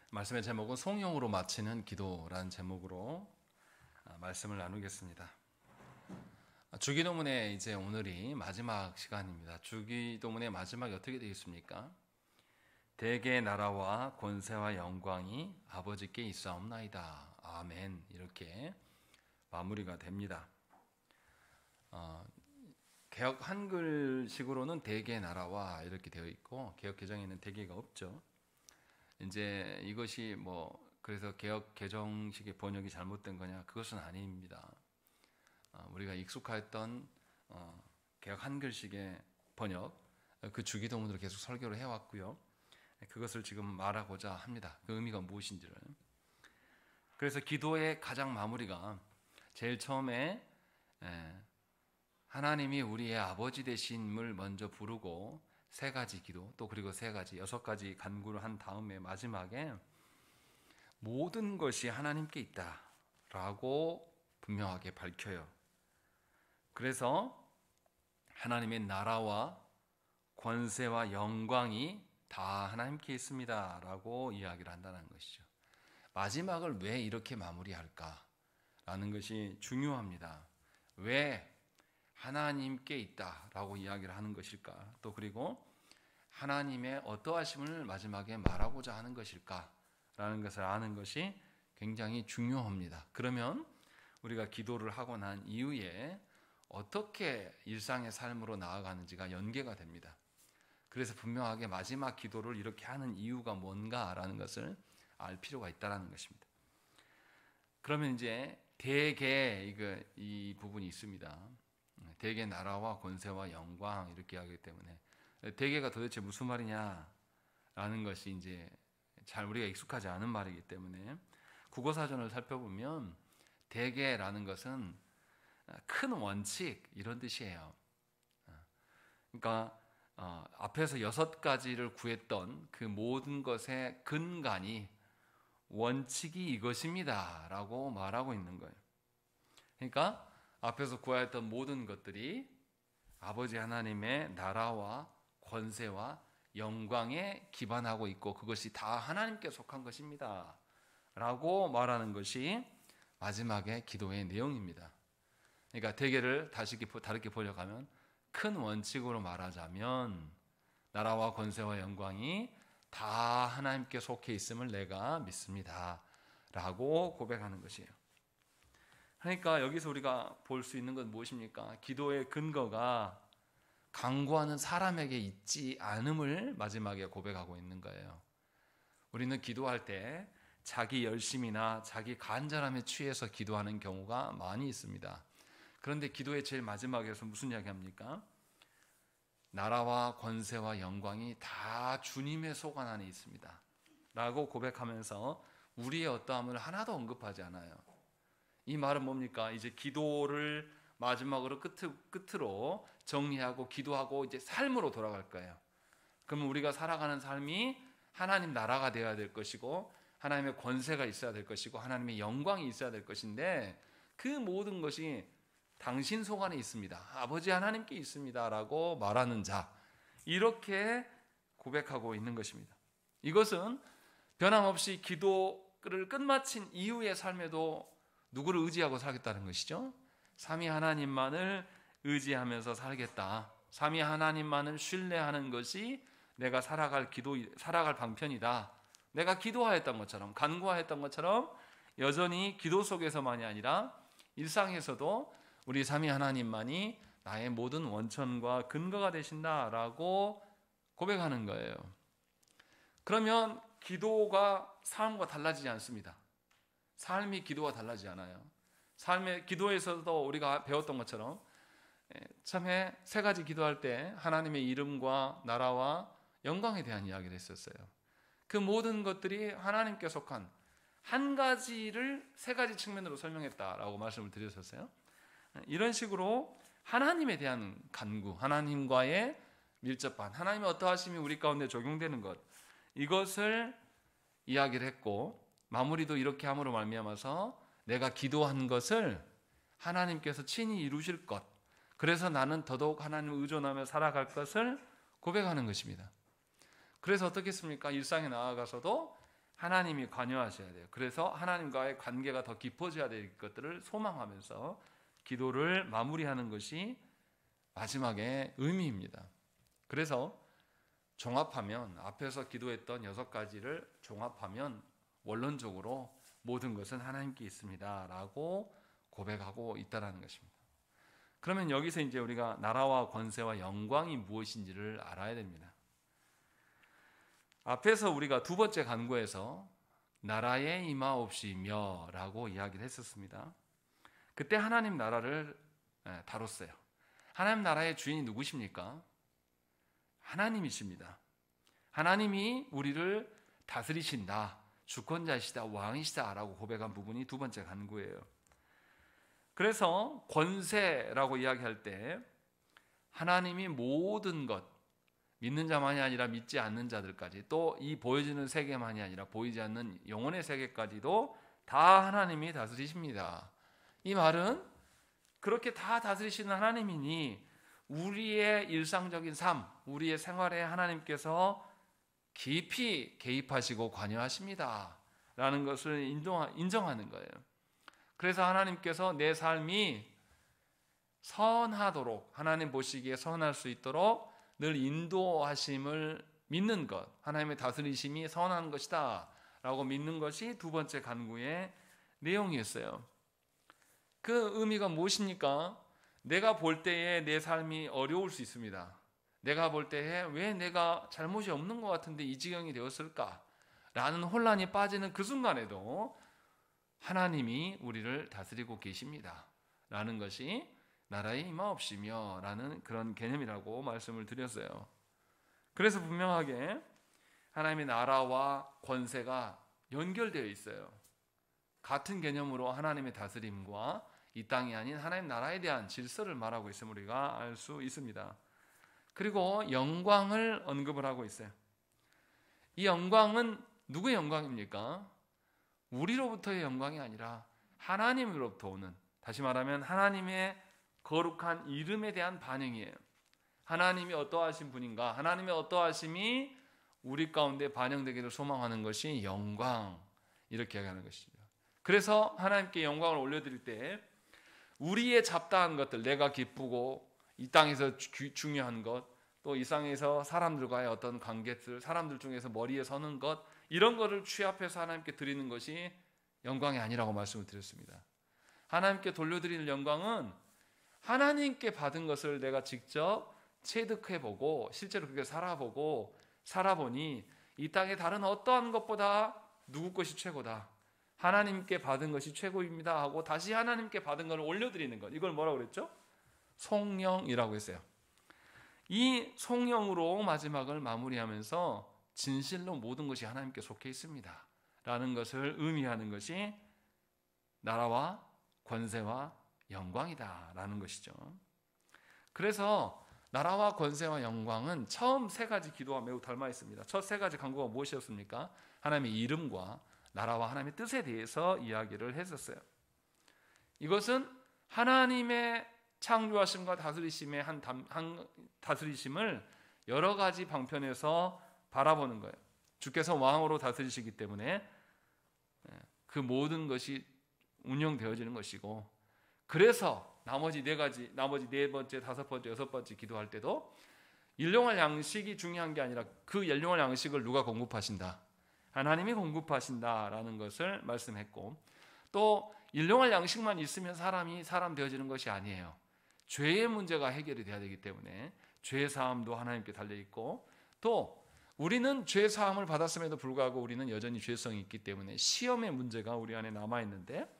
말씀의 제목은 송영으로 마치는 기도라는 제목으로 말씀을 나누겠습니다. 주기도문의 이제 오늘이 마지막 시간입니다. 주기도문의 마지막이 어떻게 되겠습니까? 대개의 나라와 권세와 영광이 아버지께 있사옵나이다. 아멘. 이렇게 마무리가 됩니다. 개역 한글식으로는 대개의 나라와 이렇게 되어 있고 개역 개정에는 대개가 없죠. 이제 이것이 그래서 개역 개정식의 번역이 잘못된 거냐? 그것은 아닙니다. 우리가 익숙했던 개역 한글식의 번역, 그 주기도문으로 계속 설교를 해왔고요. 그것을 지금 말하고자 합니다. 그 의미가 무엇인지를. 그래서 기도의 가장 마무리가 제일 처음에 하나님이 우리의 아버지 되심을 먼저 부르고 세 가지 기도, 또 그리고 여섯 가지 간구를 한 다음에 마지막에 모든 것이 하나님께 있다라고 분명하게 밝혀요. 그래서 하나님의 나라와 권세와 영광이 다 하나님께 있습니다라고 이야기를 한다는 것이죠. 마지막을 왜 이렇게 마무리할까라는 것이 중요합니다. 왜 하나님께 있다라고 이야기를 하는 것일까? 또 그리고 하나님의 어떠하심을 마지막에 말하고자 하는 것일까라는 것을 아는 것이 굉장히 중요합니다. 그러면 우리가 기도를 하고 난 이후에 어떻게 일상의 삶으로 나아가는지가 연계가 됩니다. 그래서 분명하게 마지막 기도를 이렇게 하는 이유가 뭔가라는 것을 알 필요가 있다는 것입니다. 그러면 이제 대개 이 부분이 있습니다. 대개 나라와 권세와 영광 이렇게 하기 때문에 대개가 도대체 무슨 말이냐라는 것이 이제 잘 우리가 익숙하지 않은 말이기 때문에 국어사전을 살펴보면 대개라는 것은 큰 원칙 이런 뜻이에요. 그러니까 앞에서 6가지를 구했던 그 모든 것의 근간이 원칙이 이것입니다 라고 말하고 있는 거예요. 그러니까 앞에서 구하였던 모든 것들이 아버지 하나님의 나라와 권세와 영광에 기반하고 있고 그것이 다 하나님께 속한 것입니다 라고 말하는 것이 마지막의 기도의 내용입니다. 그러니까 대개를 다르게 번역하면 큰 원칙으로 말하자면 나라와 권세와 영광이 다 하나님께 속해 있음을 내가 믿습니다 라고 고백하는 것이에요. 그러니까 여기서 우리가 볼 수 있는 건 무엇입니까? 기도의 근거가 간구하는 사람에게 있지 않음을 마지막에 고백하고 있는 거예요. 우리는 기도할 때 자기 열심이나 자기 간절함에 취해서 기도하는 경우가 많이 있습니다. 그런데 기도의 제일 마지막에서 무슨 이야기 합니까? 나라와 권세와 영광이 다 주님의 소관 안에 있습니다 라고 고백하면서 우리의 어떠함을 하나도 언급하지 않아요. 이 말은 뭡니까? 이제 기도를 마지막으로 끝으로 정리하고 기도하고 이제 삶으로 돌아갈 거예요. 그러면 우리가 살아가는 삶이 하나님 나라가 되어야 될 것이고 하나님의 권세가 있어야 될 것이고 하나님의 영광이 있어야 될 것인데 그 모든 것이 당신 속안에 있습니다. 아버지 하나님께 있습니다 라고 말하는 자, 이렇게 고백하고 있는 것입니다. 이것은 변함없이 기도를 끝마친 이후의 삶에도 누구를 의지하고 살겠다는 것이죠? 삼위 하나님만을 의지하면서 살겠다. 삼위 하나님만을 신뢰하는 것이 내가 살아갈 방편이다. 내가 기도하였던 것처럼 간구하였던 것처럼 여전히 기도 속에서만이 아니라 일상에서도 우리 삼위 하나님만이 나의 모든 원천과 근거가 되신다라고 고백하는 거예요. 그러면 기도가 삶과 달라지지 않습니다. 삶이 기도와 달라지지 않아요. 삶의 기도에서도 우리가 배웠던 것처럼 처음에 세 가지 기도할 때 하나님의 이름과 나라와 영광에 대한 이야기를 했었어요. 그 모든 것들이 하나님께 속한 한 가지를 세 가지 측면으로 설명했다라고 말씀을 드렸었어요. 이런 식으로 하나님에 대한 간구, 하나님과의 밀접한 하나님의 어떠하심이 우리 가운데 적용되는 것, 이것을 이야기를 했고 마무리도 이렇게 함으로 말미암아서 내가 기도한 것을 하나님께서 친히 이루실 것, 그래서 나는 더더욱 하나님을 의존하며 살아갈 것을 고백하는 것입니다. 그래서 어떻겠습니까? 일상에 나아가서도 하나님이 관여하셔야 돼요. 그래서 하나님과의 관계가 더 깊어져야 될 것들을 소망하면서 기도를 마무리하는 것이 마지막의 의미입니다. 그래서 종합하면 앞에서 기도했던 6가지를 종합하면 원론적으로 모든 것은 하나님께 있습니다 라고 고백하고 있다는 것입니다. 그러면 여기서 이제 우리가 나라와 권세와 영광이 무엇인지를 알아야 됩니다. 앞에서 우리가 두 번째 간구에서 나라에 임하옵시며 라고 이야기를 했었습니다. 그때 하나님 나라를 다뤘어요. 하나님 나라의 주인이 누구십니까? 하나님이십니다. 하나님이 우리를 다스리신다, 주권자이시다, 왕이시다 라고 고백한 부분이 두 번째 간구예요. 그래서 권세라고 이야기할 때 하나님이 모든 것, 믿는 자만이 아니라 믿지 않는 자들까지, 또 이 보여지는 세계만이 아니라 보이지 않는 영혼의 세계까지도 다 하나님이 다스리십니다. 이 말은 그렇게 다 다스리시는 하나님이니 우리의 일상적인 삶, 우리의 생활에 하나님께서 깊이 개입하시고 관여하십니다 라는 것을 인정하는 거예요. 그래서 하나님께서 내 삶이 선하도록, 하나님 보시기에 선할 수 있도록 늘 인도하심을 믿는 것, 하나님의 다스리심이 선한 것이다 라고 믿는 것이 두 번째 간구의 내용이었어요. 그 의미가 무엇입니까? 내가 볼 때에 내 삶이 어려울 수 있습니다. 내가 볼 때에 왜 내가 잘못이 없는 것 같은데 이 지경이 되었을까? 라는 혼란이 빠지는 그 순간에도 하나님이 우리를 다스리고 계십니다 라는 것이 나라에 임하옵시며 라는 그런 개념이라고 말씀을 드렸어요. 그래서 분명하게 하나님의 나라와 권세가 연결되어 있어요. 같은 개념으로 하나님의 다스림과 이 땅이 아닌 하나님 나라에 대한 질서를 말하고 있음을 우리가 알 수 있습니다. 그리고 영광을 언급을 하고 있어요. 이 영광은 누구의 영광입니까? 우리로부터의 영광이 아니라 하나님으로부터 오는, 다시 말하면 하나님의 거룩한 이름에 대한 반응이에요. 하나님이 어떠하신 분인가, 하나님의 어떠하심이 우리 가운데 반영되기를 소망하는 것이 영광, 이렇게 얘기하는 것이죠. 그래서 하나님께 영광을 올려드릴 때 우리의 잡다한 것들, 내가 기쁘고 이 땅에서 중요한 것, 또 이 땅에서 사람들과의 어떤 관계들, 사람들 중에서 머리에 서는 것, 이런 것을 취합해서 하나님께 드리는 것이 영광이 아니라고 말씀을 드렸습니다. 하나님께 돌려드리는 영광은 하나님께 받은 것을 내가 직접 체득해보고 실제로 그렇게 살아보니 이 땅의 다른 어떠한 것보다 누구 것이 최고다, 하나님께 받은 것이 최고입니다 하고 다시 하나님께 받은 것을 올려드리는 것, 이걸 뭐라고 그랬죠? 송영이라고 했어요. 이 송영으로 마지막을 마무리하면서 진실로 모든 것이 하나님께 속해 있습니다 라는 것을 의미하는 것이 나라와 권세와 영광이다 라는 것이죠. 그래서 나라와 권세와 영광은 처음 세 가지 기도와 매우 닮아 있습니다. 첫 세 가지 간구가 무엇이었습니까? 하나님의 이름과 나라와 하나님의 뜻에 대해서 이야기를 했었어요. 이것은 하나님의 창조하심과 다스리심의 한 다스리심을 여러 가지 방편에서 바라보는 거예요. 주께서 왕으로 다스리시기 때문에 그 모든 것이 운영되어지는 것이고, 그래서 나머지 네 번째, 다섯 번째, 여섯 번째 기도할 때도 일용할 양식이 중요한 게 아니라 그 일용할 양식을 누가 공급하신다? 하나님이 공급하신다라는 것을 말씀했고, 또 일용할 양식만 있으면 사람이 사람 되어지는 것이 아니에요. 죄의 문제가 해결이 돼야 되기 때문에 죄 사함도 하나님께 달려있고, 또 우리는 죄 사함을 받았음에도 불구하고 우리는 여전히 죄성이 있기 때문에 시험의 문제가 우리 안에 남아있는데,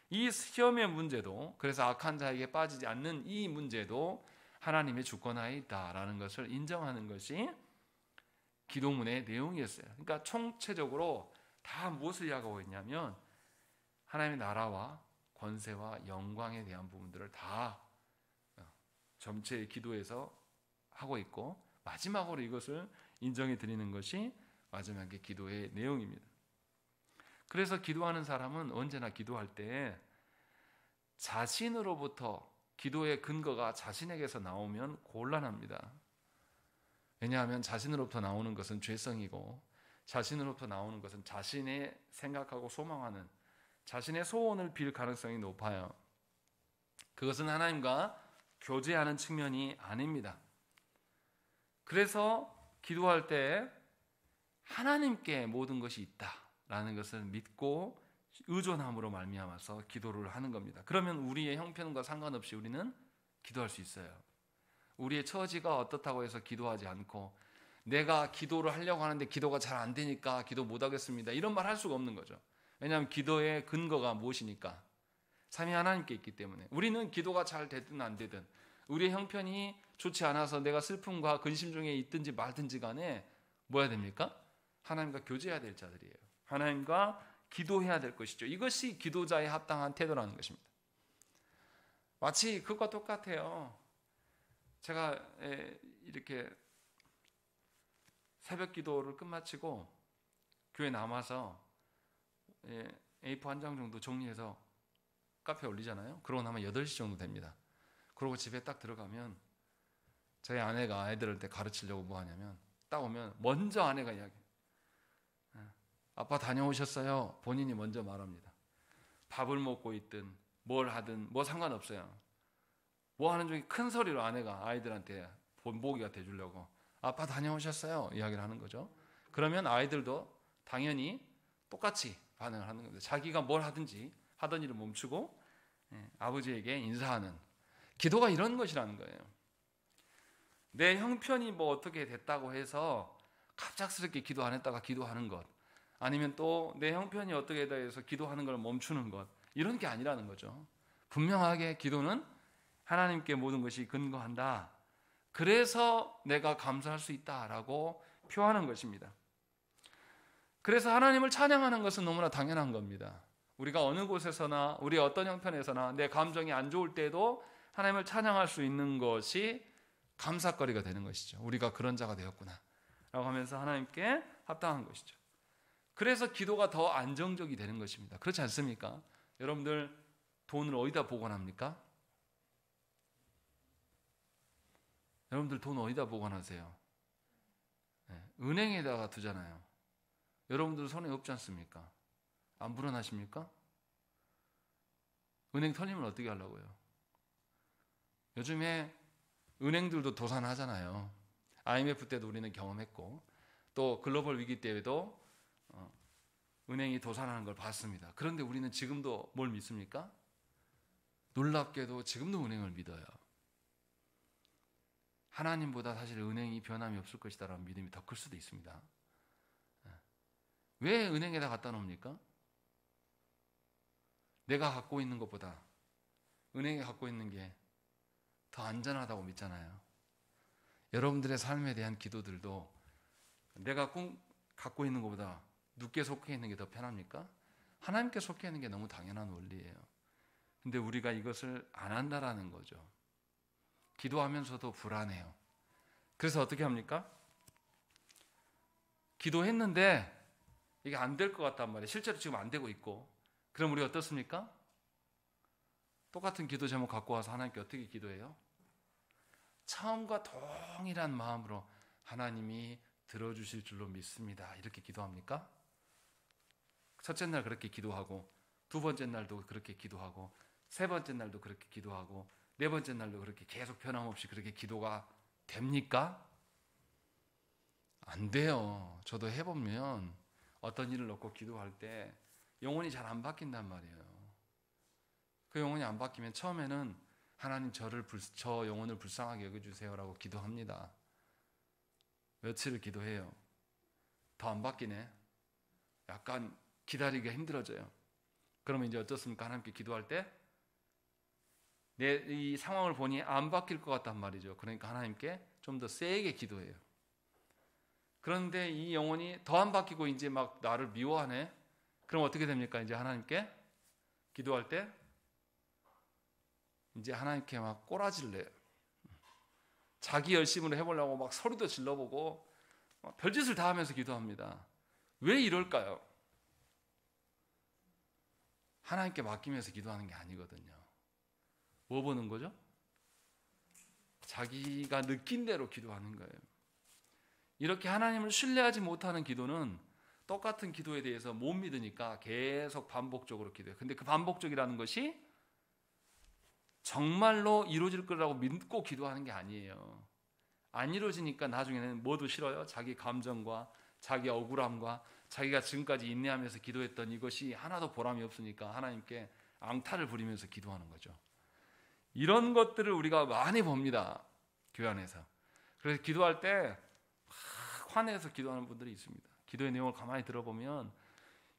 이 시험의 문제도, 그래서 악한 자에게 빠지지 않는 이 문제도 하나님의 주권하에 있다라는 것을 인정하는 것이 기도문의 내용이었어요. 그러니까 총체적으로 다 무엇을 이야기하고 있냐면 하나님의 나라와 권세와 영광에 대한 부분들을 다 전체의 기도에서 하고 있고, 마지막으로 이것을 인정해 드리는 것이 마지막의 기도의 내용입니다. 그래서 기도하는 사람은 언제나 기도할 때 자신으로부터 기도의 근거가 자신에게서 나오면 곤란합니다. 왜냐하면 자신으로부터 나오는 것은 죄성이고, 자신으로부터 나오는 것은 자신의 생각하고 소망하는 자신의 소원을 빌 가능성이 높아요. 그것은 하나님과 교제하는 측면이 아닙니다. 그래서 기도할 때 하나님께 모든 것이 있다라는 것을 믿고 의존함으로 말미암아서 기도를 하는 겁니다. 그러면 우리의 형편과 상관없이 우리는 기도할 수 있어요. 우리의 처지가 어떻다고 해서 기도하지 않고 내가 기도를 하려고 하는데 기도가 잘 안 되니까 기도 못 하겠습니다, 이런 말 할 수가 없는 거죠. 왜냐하면 기도의 근거가 무엇이니까? 삼위 하나님께 있기 때문에. 우리는 기도가 잘 되든 안 되든 우리의 형편이 좋지 않아서 내가 슬픔과 근심 중에 있든지 말든지 간에 뭐 해야 됩니까? 하나님과 교제해야 될 자들이에요. 하나님과 기도해야 될 것이죠. 이것이 기도자의 합당한 태도라는 것입니다. 마치 그것과 똑같아요. 제가 이렇게 새벽 기도를 끝마치고 교회 남아서 A4 한 장 정도 정리해서 카페에 올리잖아요. 그러고 나면 8시 정도 됩니다. 그러고 집에 딱 들어가면 저희 아내가 아이들한테 가르치려고 뭐 하냐면 딱 오면 먼저 아내가 이야기해요. 아빠 다녀오셨어요? 본인이 먼저 말합니다. 밥을 먹고 있든 뭘 하든 뭐 상관없어요. 뭐 하는 중에 큰 소리로 아내가 아이들한테 본보기가 돼주려고 아빠 다녀오셨어요? 이야기를 하는 거죠. 그러면 아이들도 당연히 똑같이 반응을 하는 겁니다. 자기가 뭘 하든지 하던 일을 멈추고 아버지에게 인사하는 기도가 이런 것이라는 거예요. 내 형편이 뭐 어떻게 됐다고 해서 갑작스럽게 기도 안 했다가 기도하는 것, 아니면 또 내 형편이 어떻게 돼서 기도하는 걸 멈추는 것, 이런 게 아니라는 거죠. 분명하게 기도는 하나님께 모든 것이 근거한다. 그래서 내가 감사할 수 있다라고 표하는 것입니다. 그래서 하나님을 찬양하는 것은 너무나 당연한 겁니다. 우리가 어느 곳에서나 우리 어떤 형편에서나 내 감정이 안 좋을 때도 하나님을 찬양할 수 있는 것이 감사거리가 되는 것이죠. 우리가 그런 자가 되었구나 라고 하면서 하나님께 합당한 것이죠. 그래서 기도가 더 안정적이 되는 것입니다. 그렇지 않습니까? 여러분들 돈을 어디다 보관합니까? 여러분들 돈 어디다 보관하세요? 은행에다가 두잖아요. 여러분들 손에 없지 않습니까? 안 불어나십니까? 은행 털리면 어떻게 하려고요? 요즘에 은행들도 도산하잖아요. IMF 때도 우리는 경험했고 또 글로벌 위기 때에도 은행이 도산하는 걸 봤습니다. 그런데 우리는 지금도 뭘 믿습니까? 놀랍게도 지금도 은행을 믿어요. 하나님보다 사실 은행이 변함이 없을 것이다라는 믿음이 더 클 수도 있습니다. 왜 은행에다 갖다 놓습니까? 내가 갖고 있는 것보다 은행에 갖고 있는 게 더 안전하다고 믿잖아요. 여러분들의 삶에 대한 기도들도 내가 갖고 있는 것보다 누께 속해 있는 게 더 편합니까? 하나님께 속해 있는 게 너무 당연한 원리예요. 근데 우리가 이것을 안 한다라는 거죠. 기도하면서도 불안해요. 그래서 어떻게 합니까? 기도했는데 이게 안 될 것 같단 말이에요. 실제로 지금 안 되고 있고. 그럼 우리 어떻습니까? 똑같은 기도 제목 갖고 와서 하나님께 어떻게 기도해요? 처음과 동일한 마음으로 하나님이 들어주실 줄로 믿습니다. 이렇게 기도합니까? 첫째 날 그렇게 기도하고 두 번째 날도 그렇게 기도하고 세 번째 날도 그렇게 기도하고 네 번째 날도 그렇게 계속 변함없이 그렇게 기도가 됩니까? 안 돼요. 저도 해보면 어떤 일을 놓고 기도할 때 영혼이 잘 안 바뀐단 말이에요. 그 영혼이 안 바뀌면 처음에는 하나님 저 영혼을 불쌍하게 여겨주세요라고 기도합니다. 며칠을 기도해요. 더 안 바뀌네. 약간 기다리기가 힘들어져요. 그러면 이제 어떻습니까? 하나님께 기도할 때 내 이 상황을 보니 안 바뀔 것 같단 말이죠. 그러니까 하나님께 좀 더 세게 기도해요. 그런데 이 영혼이 더 안 바뀌고 이제 막 나를 미워하네. 그럼 어떻게 됩니까? 이제 하나님께 기도할 때 이제 하나님께 막 꼬라지를 내요. 자기 열심으로 해보려고 막 소리도 질러보고 별짓을 다 하면서 기도합니다. 왜 이럴까요? 하나님께 맡기면서 기도하는 게 아니거든요. 뭐 보는 거죠? 자기가 느낀 대로 기도하는 거예요. 이렇게 하나님을 신뢰하지 못하는 기도는 똑같은 기도에 대해서 못 믿으니까 계속 반복적으로 기도해요. 근데 그 반복적이라는 것이 정말로 이루어질 거라고 믿고 기도하는 게 아니에요. 안 이루어지니까 나중에는 뭐도 싫어요? 자기 감정과 자기 억울함과 자기가 지금까지 인내하면서 기도했던 이것이 하나도 보람이 없으니까 하나님께 앙탈을 부리면서 기도하는 거죠. 이런 것들을 우리가 많이 봅니다. 교회 안에서. 그래서 기도할 때 막 화내서 기도하는 분들이 있습니다. 기도의 내용을 가만히 들어보면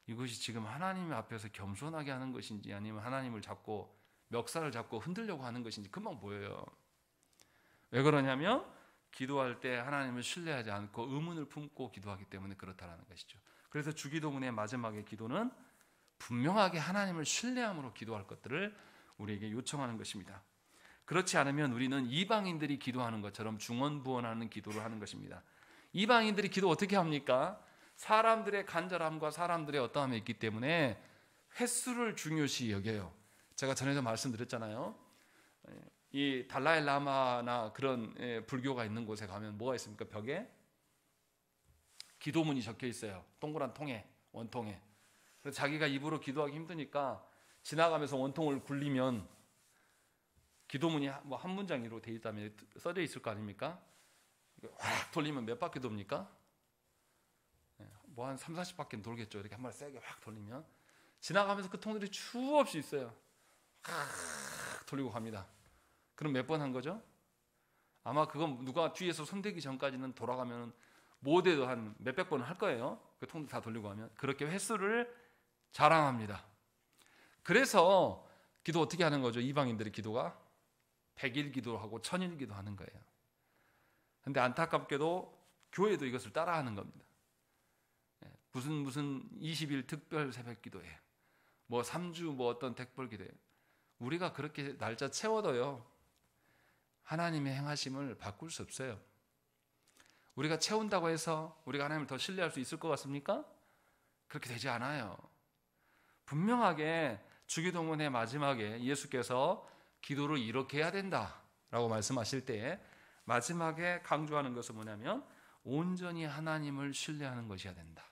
이것이 지금 하나님 앞에서 겸손하게 하는 것인지 아니면 하나님을 잡고 멱살을 잡고 흔들려고 하는 것인지 금방 보여요. 왜 그러냐면 기도할 때 하나님을 신뢰하지 않고 의문을 품고 기도하기 때문에 그렇다는 것이죠. 그래서 주기도문의 마지막에 기도는 분명하게 하나님을 신뢰함으로 기도할 것들을 우리에게 요청하는 것입니다. 그렇지 않으면 우리는 이방인들이 기도하는 것처럼 중언부언하는 기도를 하는 것입니다. 이방인들이 기도 어떻게 합니까? 사람들의 간절함과 사람들의 어떠함이 있기 때문에 횟수를 중요시 여겨요. 제가 전에도 말씀드렸잖아요. 이 달라이 라마나 그런 불교가 있는 곳에 가면 뭐가 있습니까? 벽에 기도문이 적혀 있어요. 동그란 통에, 원통에. 그래서 자기가 입으로 기도하기 힘드니까 지나가면서 원통을 굴리면 기도문이 뭐 한 문장으로 돼 있다면 써져 있을 거 아닙니까? 확 돌리면 몇 바퀴 돕니까? 뭐 한 3, 40바퀴는 돌겠죠. 이렇게 한 번 세게 확 돌리면 지나가면서 그 통들이 수없이 있어요. 확 돌리고 갑니다. 그럼 몇 번 한 거죠? 아마 그건 누가 뒤에서 손대기 전까지는 돌아가면 못해도 한 몇백 번은 할 거예요. 그 통들 다 돌리고 하면. 그렇게 횟수를 자랑합니다. 그래서 기도 어떻게 하는 거죠? 이방인들의 기도가 100일 기도하고 1000일 기도하는 거예요. 근데 안타깝게도 교회도 이것을 따라하는 겁니다. 무슨 20일 특별 새벽 기도에 뭐 3주 뭐 어떤 특별 기도에 우리가 그렇게 날짜 채워둬요. 하나님의 행하심을 바꿀 수 없어요. 우리가 채운다고 해서 우리가 하나님을 더 신뢰할 수 있을 것 같습니까? 그렇게 되지 않아요. 분명하게 주기도문의 마지막에 예수께서 기도를 이렇게 해야 된다라고 말씀하실 때 마지막에 강조하는 것은 뭐냐면 온전히 하나님을 신뢰하는 것이어야 된다.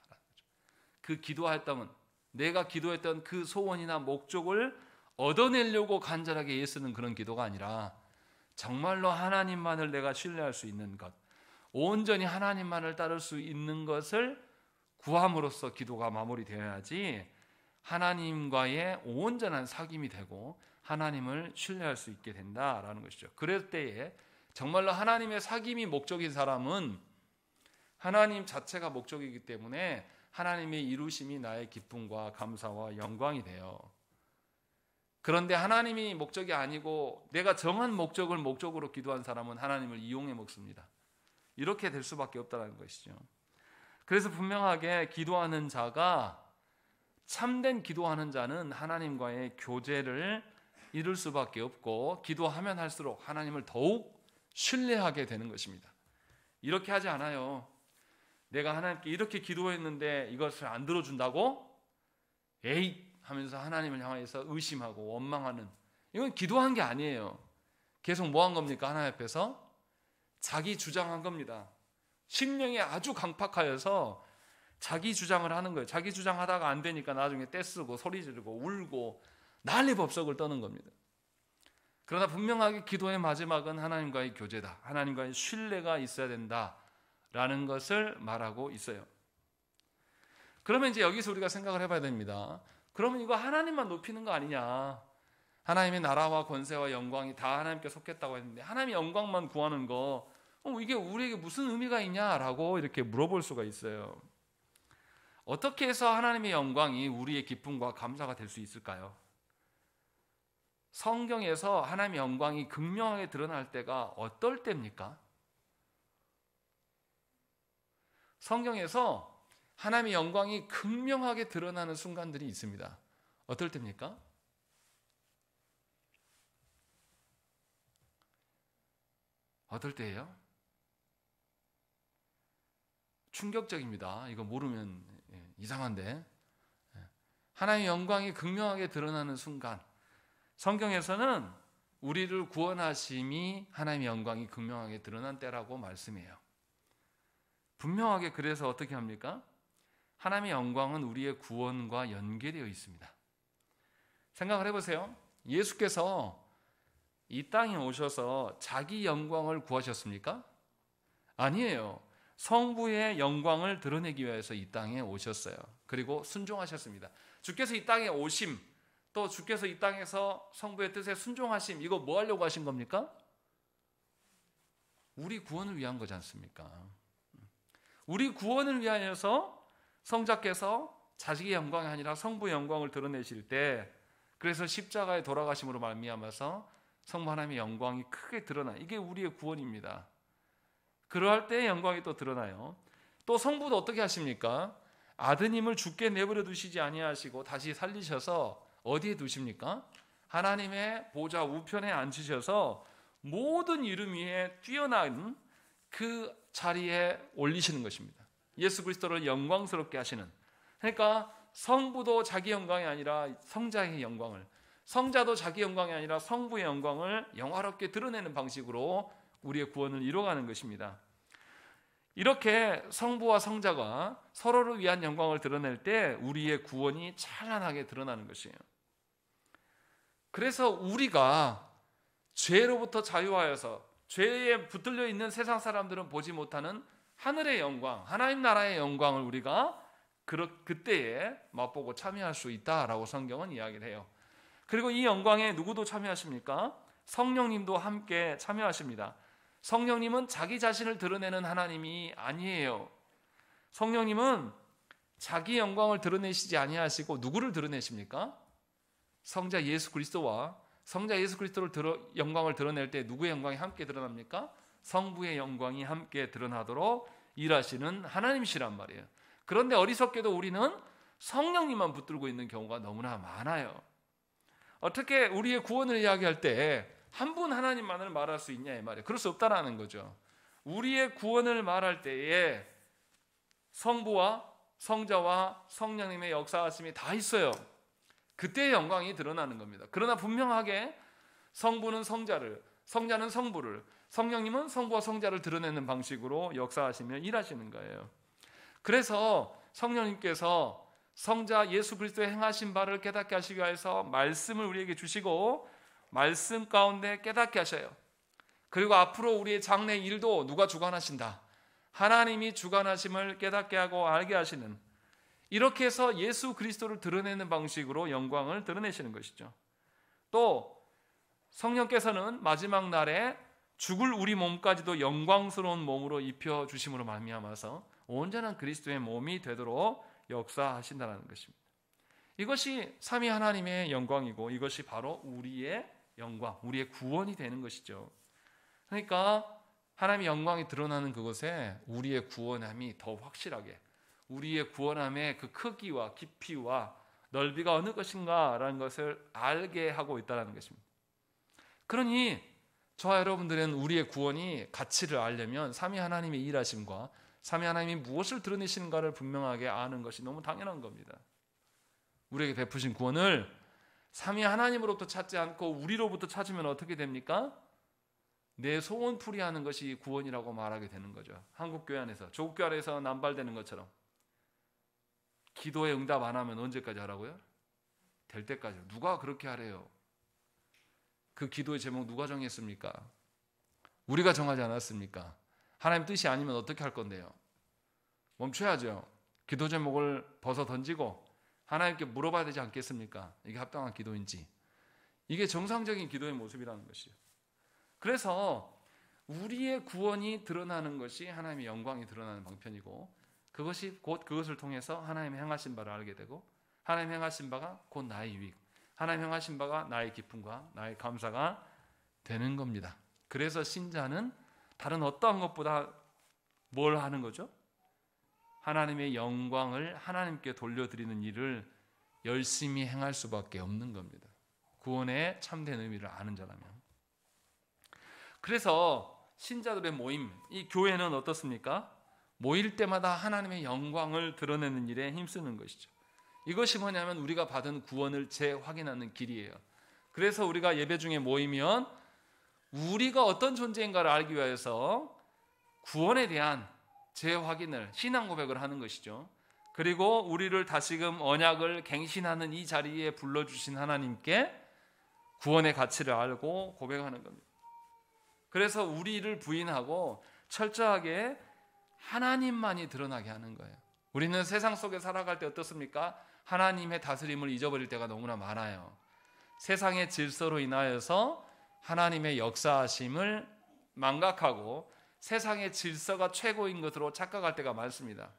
그 기도했던 내가 기도했던 그 소원이나 목적을 얻어내려고 간절하게 애쓰는 그런 기도가 아니라 정말로 하나님만을 내가 신뢰할 수 있는 것, 온전히 하나님만을 따를 수 있는 것을 구함으로써 기도가 마무리되어야지 하나님과의 온전한 사귐이 되고 하나님을 신뢰할 수 있게 된다라는 것이죠. 그럴 때에 정말로 하나님의 사귐이 목적인 사람은 하나님 자체가 목적이기 때문에 하나님의 이루심이 나의 기쁨과 감사와 영광이 돼요. 그런데 하나님이 목적이 아니고 내가 정한 목적을 목적으로 기도한 사람은 하나님을 이용해 먹습니다. 이렇게 될 수밖에 없다는 것이죠. 그래서 분명하게 기도하는 자가 참된 기도하는 자는 하나님과의 교제를 이룰 수밖에 없고 기도하면 할수록 하나님을 더욱 신뢰하게 되는 것입니다. 이렇게 하지 않아요. 내가 하나님께 이렇게 기도했는데 이것을 안 들어준다고? 에잇 하면서 하나님을 향해서 의심하고 원망하는, 이건 기도한 게 아니에요. 계속 뭐 한 겁니까? 하나님 앞에서 자기 주장한 겁니다. 심령이 아주 강팍하여서 자기 주장을 하는 거예요. 자기 주장하다가 안 되니까 나중에 떼쓰고 소리 지르고 울고 난리법석을 떠는 겁니다. 그러나 분명하게 기도의 마지막은 하나님과의 교제다. 하나님과의 신뢰가 있어야 된다라는 것을 말하고 있어요. 그러면 이제 여기서 우리가 생각을 해봐야 됩니다. 그러면 이거 하나님만 높이는 거 아니냐? 하나님의 나라와 권세와 영광이 다 하나님께 속했다고 했는데 하나님의 영광만 구하는 거 이게 우리에게 무슨 의미가 있냐라고 이렇게 물어볼 수가 있어요. 어떻게 해서 하나님의 영광이 우리의 기쁨과 감사가 될 수 있을까요? 성경에서 하나님의 영광이 극명하게 드러날 때가 어떨 때입니까? 성경에서 하나님의 영광이 극명하게 드러나는 순간들이 있습니다. 어떨 때입니까? 어떨 때예요? 충격적입니다. 이거 모르면 이상한데. 하나님의 영광이 극명하게 드러나는 순간, 성경에서는 우리를 구원하심이 하나님의 영광이 극명하게 드러난 때라고 말씀해요. 분명하게 그래서 어떻게 합니까? 하나님의 영광은 우리의 구원과 연계되어 있습니다. 생각을 해보세요. 예수께서 이 땅에 오셔서 자기 영광을 구하셨습니까? 아니에요. 성부의 영광을 드러내기 위해서 이 땅에 오셨어요. 그리고 순종하셨습니다. 주께서 이 땅에 오심, 또 주께서 이 땅에서 성부의 뜻에 순종하심, 이거 뭐 하려고 하신 겁니까? 우리 구원을 위한 거지 않습니까? 우리 구원을 위하여서 성자께서 자식의 영광이 아니라 성부의 영광을 드러내실 때, 그래서 십자가에 돌아가심으로 말미암아서 성부 하나님의 영광이 크게 드러나. 이게 우리의 구원입니다. 그러할 때 영광이 또 드러나요. 또 성부도 어떻게 하십니까? 아드님을 죽게 내버려 두시지 아니하시고 다시 살리셔서 어디에 두십니까? 하나님의 보좌 우편에 앉히셔서 모든 이름 위에 뛰어난 그 자리에 올리시는 것입니다. 예수 그리스도를 영광스럽게 하시는. 그러니까 성부도 자기 영광이 아니라 성자의 영광을, 성자도 자기 영광이 아니라 성부의 영광을 영화롭게 드러내는 방식으로 우리의 구원을 이루어가는 것입니다. 이렇게 성부와 성자가 서로를 위한 영광을 드러낼 때 우리의 구원이 찬란하게 드러나는 것이에요. 그래서 우리가 죄로부터 자유하여서 죄에 붙들려 있는 세상 사람들은 보지 못하는 하늘의 영광, 하나님 나라의 영광을 우리가 그때에 맛보고 참여할 수 있다라고 성경은 이야기를 해요. 그리고 이 영광에 누구도 참여하십니까? 성령님도 함께 참여하십니다. 성령님은 자기 자신을 드러내는 하나님이 아니에요. 성령님은 자기 영광을 드러내시지 아니하시고 누구를 드러내십니까? 성자 예수 그리스도와 성자 예수 그리스도를 영광을 드러낼 때 누구의 영광이 함께 드러납니까? 성부의 영광이 함께 드러나도록 일하시는 하나님이시란 말이에요. 그런데 어리석게도 우리는 성령님만 붙들고 있는 경우가 너무나 많아요. 어떻게 우리의 구원을 이야기할 때 한 분 하나님만을 말할 수 있냐 이 말이에요. 그럴 수 없다라는 거죠. 우리의 구원을 말할 때에 성부와 성자와 성령님의 역사하심이 다 있어요. 그때의 영광이 드러나는 겁니다. 그러나 분명하게 성부는 성자를, 성자는 성부를, 성령님은 성부와 성자를 드러내는 방식으로 역사하시며 일하시는 거예요. 그래서 성령님께서 성자 예수 그리스도의 행하신 바를 깨닫게 하시기 위해서 말씀을 우리에게 주시고 말씀 가운데 깨닫게 하셔요. 그리고 앞으로 우리의 장래 일도 누가 주관하신다? 하나님이 주관하심을 깨닫게 하고 알게 하시는, 이렇게 해서 예수 그리스도를 드러내는 방식으로 영광을 드러내시는 것이죠. 또 성령께서는 마지막 날에 죽을 우리 몸까지도 영광스러운 몸으로 입혀주심으로 말미암아서 온전한 그리스도의 몸이 되도록 역사하신다는 것입니다. 이것이 삼위 하나님의 영광이고 이것이 바로 우리의 영광, 우리의 구원이 되는 것이죠. 그러니까 하나님의 영광이 드러나는 그곳에 우리의 구원함이 더 확실하게, 우리의 구원함의 그 크기와 깊이와 넓이가 어느 것인가라는 것을 알게 하고 있다는 것입니다. 그러니 저와 여러분들은 우리의 구원이 가치를 알려면 삼위 하나님의 일하심과 삼위 하나님이 무엇을 드러내시는가를 분명하게 아는 것이 너무 당연한 겁니다. 우리에게 베푸신 구원을 삼위 하나님으로부터 찾지 않고 우리로부터 찾으면 어떻게 됩니까? 내 소원풀이 하는 것이 구원이라고 말하게 되는 거죠. 한국교회 안에서, 조국교회 안에서 남발되는 것처럼 기도에 응답 안 하면 언제까지 하라고요? 될 때까지. 누가 그렇게 하래요? 그 기도의 제목 누가 정했습니까? 우리가 정하지 않았습니까? 하나님 뜻이 아니면 어떻게 할 건데요? 멈춰야죠. 기도 제목을 벗어 던지고 하나님께 물어봐야 되지 않겠습니까? 이게 합당한 기도인지. 이게 정상적인 기도의 모습이라는 것이요. 그래서 우리의 구원이 드러나는 것이 하나님의 영광이 드러나는 방편이고, 그것이 곧 그것을 통해서 하나님의 행하신 바를 알게 되고, 하나님 행하신 바가 곧 나의 유익, 하나님 행하신 바가 나의 기쁨과 나의 감사가 되는 겁니다. 그래서 신자는 다른 어떠한 것보다 뭘 하는 거죠? 하나님의 영광을 하나님께 돌려드리는 일을 열심히 행할 수밖에 없는 겁니다. 구원의 참된 의미를 아는 자라면. 그래서 신자들의 모임, 이 교회는 어떻습니까? 모일 때마다 하나님의 영광을 드러내는 일에 힘쓰는 것이죠. 이것이 뭐냐면 우리가 받은 구원을 재확인하는 길이에요. 그래서 우리가 예배 중에 모이면 우리가 어떤 존재인가를 알기 위해서 구원에 대한 재확인을, 신앙 고백을 하는 것이죠. 그리고 우리를 다시금 언약을 갱신하는 이 자리에 불러주신 하나님께 구원의 가치를 알고 고백하는 겁니다. 그래서 우리를 부인하고 철저하게 하나님만이 드러나게 하는 거예요. 우리는 세상 속에 살아갈 때 어떻습니까? 하나님의 다스림을 잊어버릴 때가 너무나 많아요. 세상의 질서로 인하여서 하나님의 역사하심을 망각하고 세상의 질서가 최고인 것으로 착각할 때가 많습니다.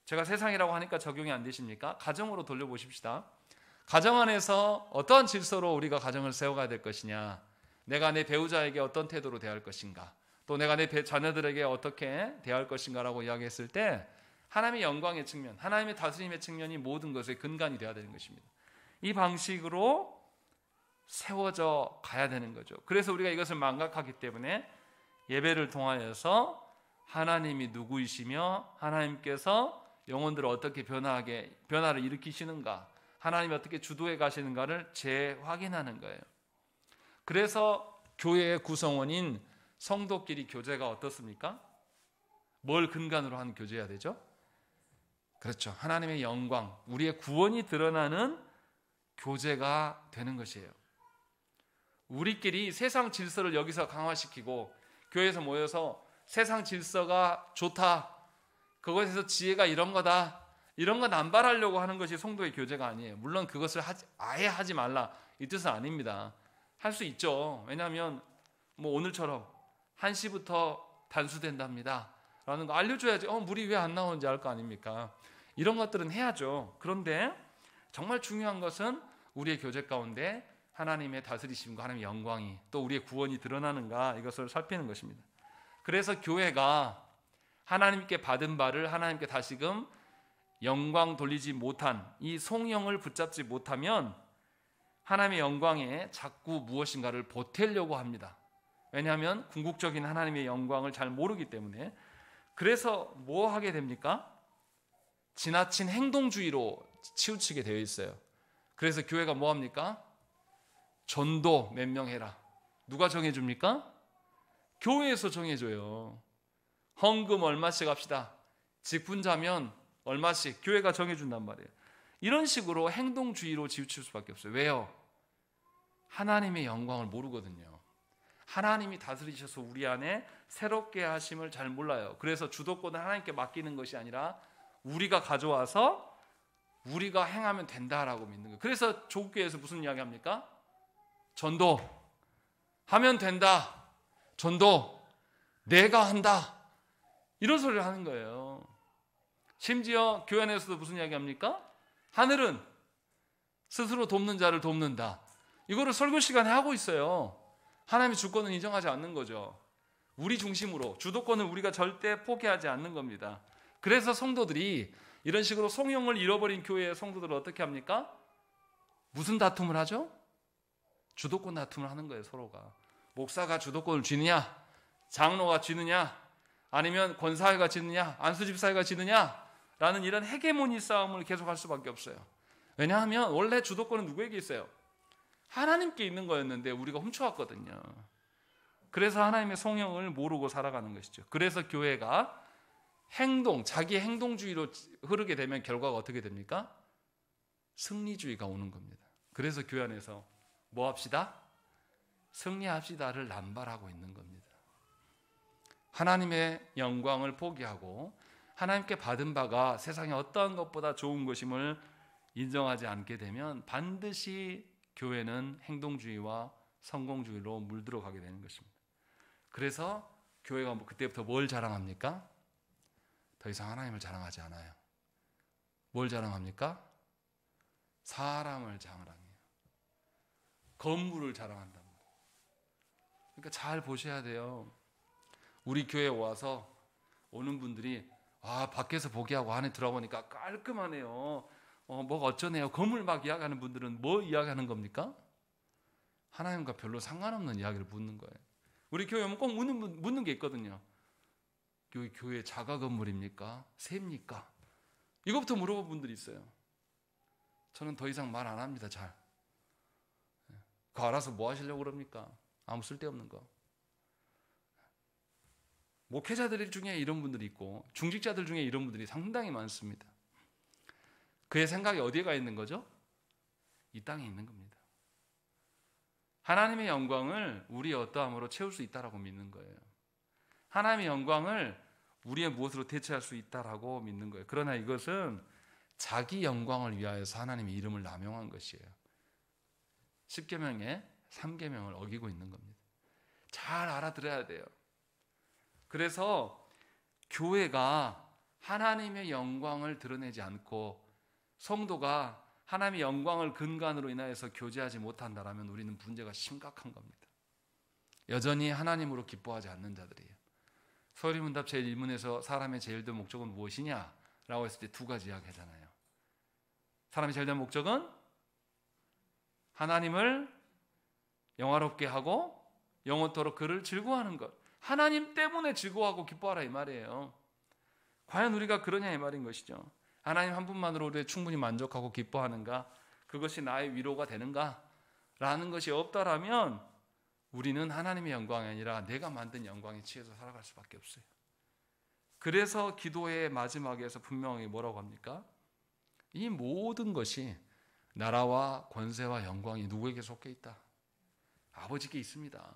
제가 세상이라고 하니까 적용이 안 되십니까? 가정으로 돌려보십시다. 가정 안에서 어떠한 질서로 우리가 가정을 세워가야 될 것이냐, 내가 내 배우자에게 어떤 태도로 대할 것인가, 또 내가 내 자녀들에게 어떻게 대할 것인가라고 이야기했을 때 하나님의 영광의 측면, 하나님의 다스림의 측면이 모든 것의 근간이 되어야 되는 것입니다. 이 방식으로 세워져 가야 되는 거죠. 그래서 우리가 이것을 망각하기 때문에 예배를 통하여서 하나님이 누구이시며 하나님께서 영혼들을 어떻게 변화를 일으키시는가, 하나님이 어떻게 주도해 가시는가를 재확인하는 거예요. 그래서 교회의 구성원인 성도끼리 교제가 어떻습니까? 뭘 근간으로 한 교제해야 되죠? 그렇죠. 하나님의 영광, 우리의 구원이 드러나는 교제가 되는 것이에요. 우리끼리 세상 질서를 여기서 강화시키고 교회에서 모여서 세상 질서가 좋다, 그것에서 지혜가 이런 거다, 이런 거 남발하려고 하는 것이 성도의 교제가 아니에요. 물론 그것을 아예 하지 말라 이 뜻은 아닙니다. 할 수 있죠. 왜냐하면 오늘처럼 1시부터 단수된답니다 라는 거 알려줘야지. 물이 왜 안 나오는지 알 거 아닙니까? 이런 것들은 해야죠. 그런데 정말 중요한 것은 우리의 교제 가운데 하나님의 다스리심과 하나님의 영광이, 또 우리의 구원이 드러나는가, 이것을 살피는 것입니다. 그래서 교회가 하나님께 받은 바를 하나님께 다시금 영광 돌리지 못한 이 송영을 붙잡지 못하면 하나님의 영광에 자꾸 무엇인가를 보태려고 합니다. 왜냐하면 궁극적인 하나님의 영광을 잘 모르기 때문에. 그래서 뭐 하게 됩니까? 지나친 행동주의로 치우치게 되어 있어요. 그래서 교회가 뭐 합니까? 전도 몇 명 해라. 누가 정해줍니까? 교회에서 정해줘요. 헌금 얼마씩 합시다. 직분자면 얼마씩 교회가 정해준단 말이에요. 이런 식으로 행동주의로 치우칠 수밖에 없어요. 왜요? 하나님의 영광을 모르거든요. 하나님이 다스리셔서 우리 안에 새롭게 하심을 잘 몰라요. 그래서 주도권을 하나님께 맡기는 것이 아니라 우리가 가져와서 우리가 행하면 된다라고 믿는 거예요. 그래서 조국교회에서 무슨 이야기 합니까? 전도 하면 된다, 전도 내가 한다, 이런 소리를 하는 거예요. 심지어 교회 안에서도 무슨 이야기 합니까? 하늘은 스스로 돕는 자를 돕는다. 이거를 설교 시간에 하고 있어요. 하나님의 주권은 인정하지 않는 거죠. 우리 중심으로 주도권을 우리가 절대 포기하지 않는 겁니다. 그래서 성도들이 이런 식으로 송영을 잃어버린 교회의 성도들을 어떻게 합니까? 무슨 다툼을 하죠? 주도권 다툼을 하는 거예요. 서로가. 목사가 주도권을 쥐느냐, 장로가 쥐느냐, 아니면 권사회가 쥐느냐, 안수집사회가 쥐느냐 라는 이런 헤게모니 싸움을 계속할 수밖에 없어요. 왜냐하면 원래 주도권은 누구에게 있어요? 하나님께 있는 거였는데 우리가 훔쳐왔거든요. 그래서 하나님의 성령을 모르고 살아가는 것이죠. 그래서 교회가 자기 행동주의로 흐르게 되면 결과가 어떻게 됩니까? 승리주의가 오는 겁니다. 그래서 교회 안에서 뭐 합시다? 승리합시다를 남발하고 있는 겁니다. 하나님의 영광을 포기하고 하나님께 받은 바가 세상의 어떠한 것보다 좋은 것임을 인정하지 않게 되면 반드시 교회는 행동주의와 성공주의로 물들어가게 되는 것입니다. 그래서 교회가 그때부터 뭘 자랑합니까? 더 이상 하나님을 자랑하지 않아요. 뭘 자랑합니까? 사람을 자랑해요. 건물을 자랑한단 말이에요. 그러니까 잘 보셔야 돼요. 우리 교회에 와서 오는 분들이 밖에서 보기 하고 안에 들어보니까 깔끔하네요. 뭐가 어쩌네요. 건물 막 이야기하는 분들은 뭐 이야기하는 겁니까? 하나님과 별로 상관없는 이야기를 묻는 거예요. 우리 교회 오면 꼭 묻는 게 있거든요. 교회 자가 건물입니까? 새입니까? 이거부터 물어본 분들이 있어요. 저는 더 이상 말 안 합니다. 잘. 그거 알아서 뭐 하시려고 그럽니까? 아무 쓸데없는 거. 목회자들 중에 이런 분들이 있고 중직자들 중에 이런 분들이 상당히 많습니다. 그의 생각이 어디에 가 있는 거죠? 이 땅에 있는 겁니다. 하나님의 영광을 우리의 어떠함으로 채울 수 있다라고 믿는 거예요. 하나님의 영광을 우리의 무엇으로 대체할 수 있다라고 믿는 거예요. 그러나 이것은 자기 영광을 위하여서 하나님의 이름을 남용한 것이에요. 10계명의 3계명을 어기고 있는 겁니다. 잘 알아들어야 돼요. 그래서 교회가 하나님의 영광을 드러내지 않고 성도가 하나님의 영광을 근간으로 인하여서 교제하지 못한다면 우리는 문제가 심각한 겁니다. 여전히 하나님으로 기뻐하지 않는 자들이에요. 서울문답 제1문에서 사람의 제일 된 목적은 무엇이냐? 라고 했을 때 두 가지 이야기 하잖아요. 사람의 제일 된 목적은 하나님을 영화롭게 하고 영원토록 그를 즐거워하는 것. 하나님 때문에 즐거워하고 기뻐하라 이 말이에요. 과연 우리가 그러냐 이 말인 것이죠. 하나님 한 분만으로 우리 충분히 만족하고 기뻐하는가? 그것이 나의 위로가 되는가? 라는 것이 없다라면 우리는 하나님의 영광이 아니라 내가 만든 영광에 취해서 살아갈 수밖에 없어요. 그래서 기도의 마지막에서 분명히 뭐라고 합니까? 이 모든 것이 나라와 권세와 영광이 누구에게 속해 있다? 아버지께 있습니다.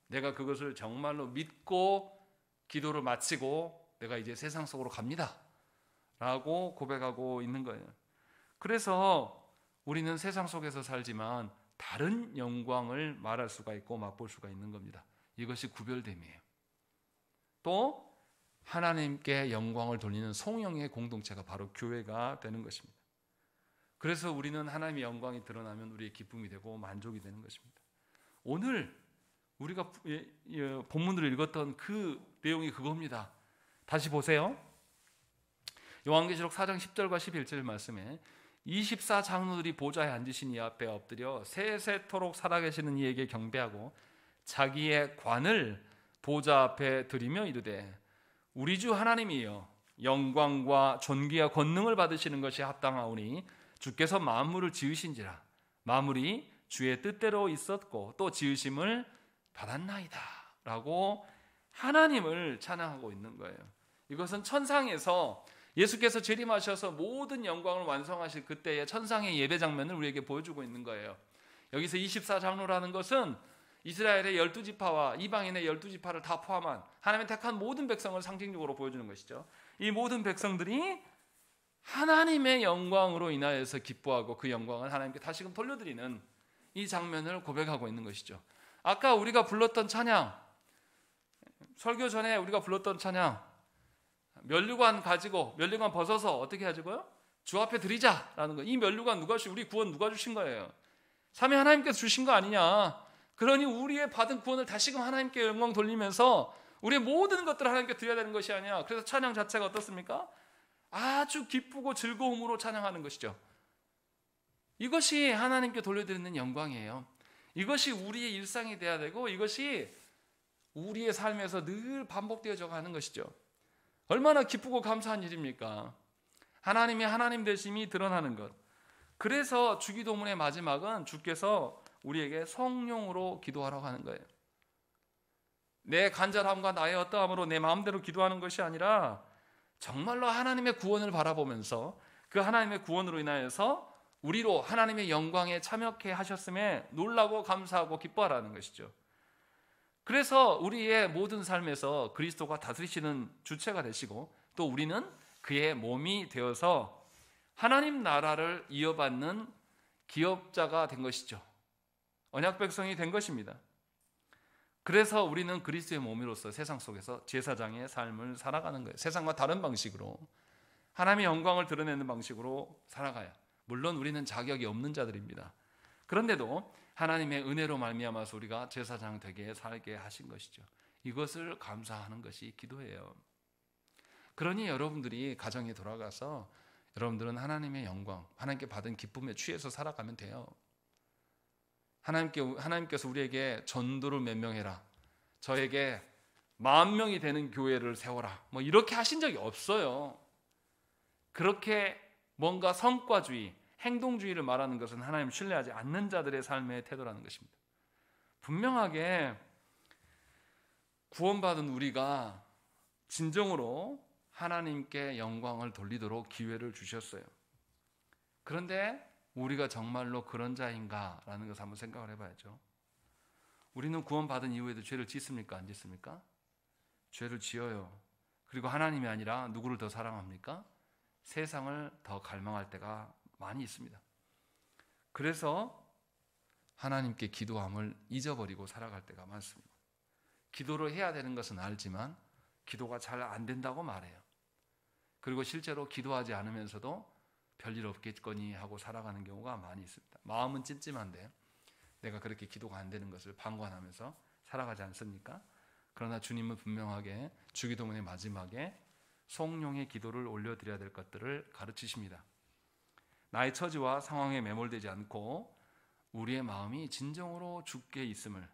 내가 그것을 정말로 믿고 기도를 마치고 내가 이제 세상 속으로 갑니다 라고 고백하고 있는 거예요. 그래서 우리는 세상 속에서 살지만 다른 영광을 말할 수가 있고 맛볼 수가 있는 겁니다. 이것이 구별됨이에요. 또 하나님께 영광을 돌리는 성령의 공동체가 바로 교회가 되는 것입니다. 그래서 우리는 하나님의 영광이 드러나면 우리의 기쁨이 되고 만족이 되는 것입니다. 오늘 우리가 본문으로 읽었던 그 내용이 그겁니다. 다시 보세요. 요한계시록 4장 10절과 11절 말씀에 24장로들이 보좌에 앉으신 이 앞에 엎드려 세세토록 살아계시는 이에게 경배하고 자기의 관을 보좌 앞에 드리며 이르되 우리 주 하나님이여 영광과 존귀와 권능을 받으시는 것이 합당하오니 주께서 만물을 지으신지라 만물이 주의 뜻대로 있었고 또 지으심을 받았나이다 라고 하나님을 찬양하고 있는 거예요. 이것은 천상에서 예수께서 재림하셔서 모든 영광을 완성하실 그때의 천상의 예배 장면을 우리에게 보여주고 있는 거예요. 여기서 24장로라는 것은 이스라엘의 12지파와 이방인의 12지파를 다 포함한 하나님의 택한 모든 백성을 상징적으로 보여주는 것이죠. 이 모든 백성들이 하나님의 영광으로 인하여서 기뻐하고 그 영광을 하나님께 다시금 돌려드리는 이 장면을 고백하고 있는 것이죠. 아까 우리가 불렀던 찬양, 설교 전에 우리가 불렀던 찬양, 면류관 가지고 면류관 벗어서 어떻게 하자고요? 주 앞에 드리자라는 거. 이 면류관 누가 주신? 우리 구원 누가 주신 거예요? 삼위 하나님께서 주신 거 아니냐? 그러니 우리의 받은 구원을 다시금 하나님께 영광 돌리면서 우리의 모든 것들을 하나님께 드려야 되는 것이 아니야. 그래서 찬양 자체가 어떻습니까? 아주 기쁘고 즐거움으로 찬양하는 것이죠. 이것이 하나님께 돌려드리는 영광이에요. 이것이 우리의 일상이 돼야 되고 이것이 우리의 삶에서 늘 반복되어져 가는 것이죠. 얼마나 기쁘고 감사한 일입니까? 하나님의 하나님 되심이 드러나는 것. 그래서 주기도문의 마지막은 주께서 우리에게 성령으로 기도하라고 하는 거예요. 내 간절함과 나의 어떠함으로 내 마음대로 기도하는 것이 아니라 정말로 하나님의 구원을 바라보면서 그 하나님의 구원으로 인하여서 우리로 하나님의 영광에 참여케 하셨음에 놀라고 감사하고 기뻐하라는 것이죠. 그래서 우리의 모든 삶에서 그리스도가 다스리시는 주체가 되시고 또 우리는 그의 몸이 되어서 하나님 나라를 이어받는 기업자가 된 것이죠. 언약 백성이 된 것입니다. 그래서 우리는 그리스도의 몸으로서 세상 속에서 제사장의 삶을 살아가는 거예요. 세상과 다른 방식으로 하나님의 영광을 드러내는 방식으로 살아가야. 물론 우리는 자격이 없는 자들입니다. 그런데도 하나님의 은혜로 말미암아서 우리가 제사장 되게 살게 하신 것이죠. 이것을 감사하는 것이 기도예요. 그러니 여러분들이 가정에 돌아가서 여러분들은 하나님의 영광, 하나님께 받은 기쁨에 취해서 살아가면 돼요. 하나님께서 우리에게 전도를 몇 명 해라, 저에게 10,000명이 되는 교회를 세워라, 뭐 이렇게 하신 적이 없어요. 그렇게 뭔가 성과주의, 행동주의를 말하는 것은 하나님 신뢰하지 않는 자들의 삶의 태도라는 것입니다. 분명하게 구원받은 우리가 진정으로 하나님께 영광을 돌리도록 기회를 주셨어요. 그런데 우리가 정말로 그런 자인가라는 것을 한번 생각을 해봐야죠. 우리는 구원받은 이후에도 죄를 짓습니까? 안 짓습니까? 죄를 지어요. 그리고 하나님이 아니라 누구를 더 사랑합니까? 세상을 더 갈망할 때가 많이 있습니다. 그래서 하나님께 기도함을 잊어버리고 살아갈 때가 많습니다. 기도를 해야 되는 것은 알지만 기도가 잘 안 된다고 말해요. 그리고 실제로 기도하지 않으면서도 별일 없겠거니 하고 살아가는 경우가 많이 있습니다. 마음은 찜찜한데 내가 그렇게 기도가 안 되는 것을 방관하면서 살아가지 않습니까? 그러나 주님은 분명하게 주기도문의 마지막에 송룡의 기도를 올려드려야 될 것들을 가르치십니다. 나의 처지와 상황에 매몰되지 않고 우리의 마음이 진정으로 주께 있음을,